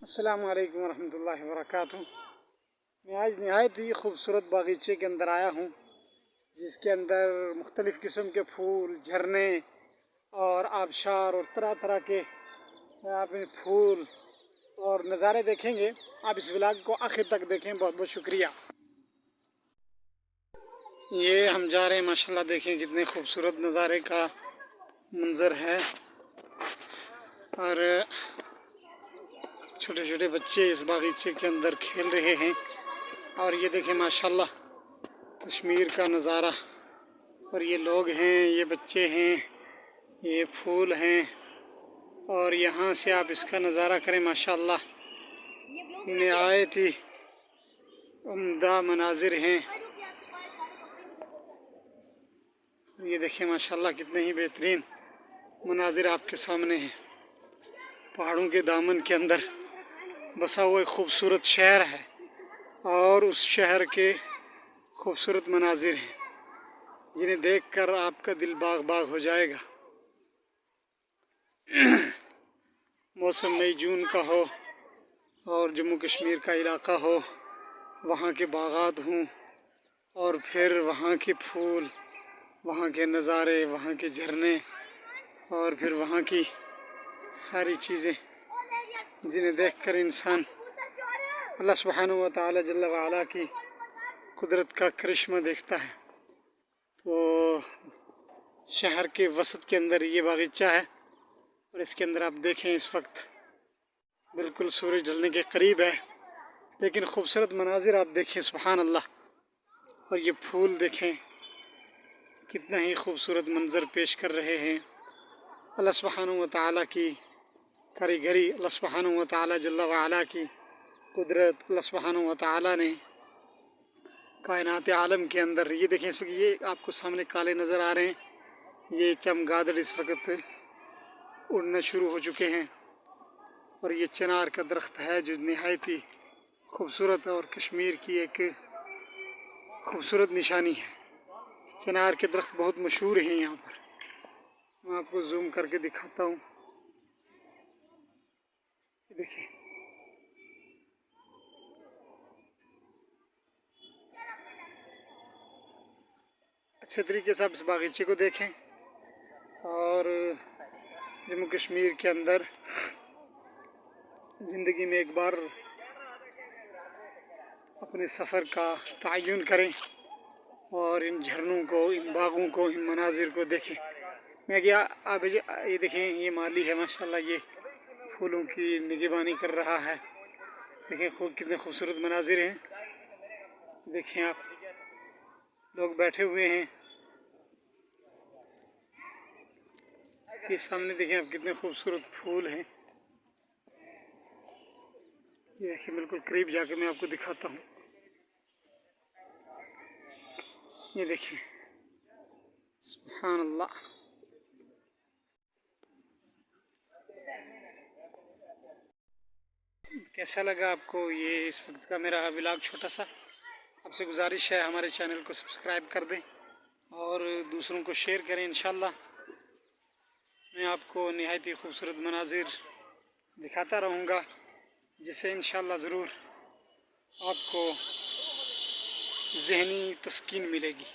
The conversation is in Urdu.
السلام علیکم ورحمۃ اللہ وبرکاتہ۔ میں آج نہایت ہی خوبصورت باغیچے کے اندر آیا ہوں، جس کے اندر مختلف قسم کے پھول، جھرنے اور آبشار اور طرح طرح کے آپ پھول اور نظارے دیکھیں گے۔ آپ اس ولاگ کو آخر تک دیکھیں۔ بہت بہت شکریہ۔ یہ ہم جا رہے ہیں، ماشاءاللہ دیکھیں کتنے خوبصورت نظارے کا منظر ہے، اور چھوٹے چھوٹے بچے اس باغیچے کے اندر کھیل رہے ہیں۔ اور یہ دیکھیں ماشاءاللہ کشمیر کا نظارہ، اور یہ لوگ ہیں، یہ بچے ہیں، یہ پھول ہیں، اور یہاں سے آپ اس کا نظارہ کریں۔ ماشاءاللہ نہایت ہی عمدہ مناظر ہیں۔ یہ دیکھیں ماشاءاللہ کتنے ہی بہترین مناظر آپ کے سامنے ہیں۔ پہاڑوں کے دامن کے اندر بسا ہوا ایک خوبصورت شہر ہے، اور اس شہر کے خوبصورت مناظر ہیں جنہیں دیکھ کر آپ کا دل باغ باغ ہو جائے گا۔ موسم مئی جون کا ہو اور جموں کشمیر کا علاقہ ہو، وہاں کے باغات ہوں، اور پھر وہاں کے پھول، وہاں کے نظارے، وہاں کے جھرنے، اور پھر وہاں کی ساری چیزیں جنہیں دیکھ کر انسان اللہ سبحانہ و تعالی جل وعلا کی قدرت کا کرشمہ دیکھتا ہے۔ تو شہر کے وسط کے اندر یہ باغیچہ ہے، اور اس کے اندر آپ دیکھیں اس وقت بالکل سورج ڈھلنے کے قریب ہے، لیکن خوبصورت مناظر آپ دیکھیں، سبحان اللہ۔ اور یہ پھول دیکھیں کتنا ہی خوبصورت منظر پیش کر رہے ہیں۔ اللہ سبحانہ و تعالیٰ کی کاریگری، اللہ سبحانہ و تعالیٰ جل وعلا کی قدرت، اللہ سبحانہ و تعالیٰ نے کائنات عالم کے اندر، یہ دیکھیں اس وقت یہ آپ کو سامنے کالے نظر آ رہے ہیں، یہ چمگادڑ اس وقت اڑنا شروع ہو چکے ہیں، اور یہ چنار کا درخت ہے جو نہایت ہی خوبصورت اور کشمیر کی ایک خوبصورت نشانی ہے۔ چنار کے درخت بہت مشہور ہیں یہاں پر، میں آپ کو زوم کر کے دکھاتا ہوں۔ یہ دیکھیں اچھے طریقے سے آپ اس باغیچے کو دیکھیں، اور جموں کشمیر کے اندر زندگی میں ایک بار اپنے سفر کا تعین کریں، اور ان جھرنوں کو، ان باغوں کو، ان مناظر کو دیکھیں۔ میں کیا آپ یہ دیکھیں، یہ مالی ہے ماشاءاللہ، یہ پھولوں کی نگہبانی کر رہا ہے۔ دیکھیں کتنے خوبصورت مناظر ہیں۔ دیکھیں آپ، لوگ بیٹھے ہوئے ہیں۔ یہ سامنے دیکھیں آپ کتنے خوبصورت پھول ہیں۔ یہ دیکھیں بالکل قریب جا کے میں آپ کو دکھاتا ہوں۔ یہ دیکھیں سبحان اللہ۔ کیسا لگا آپ کو یہ اس وقت کا میرا ولاگ چھوٹا سا؟ آپ سے گزارش ہے ہمارے چینل کو سبسکرائب کر دیں اور دوسروں کو شیئر کریں۔ انشاءاللہ میں آپ کو نہایت ہی خوبصورت مناظر دکھاتا رہوں گا، جس سے انشاءاللہ ضرور آپ کو ذہنی تسکین ملے گی۔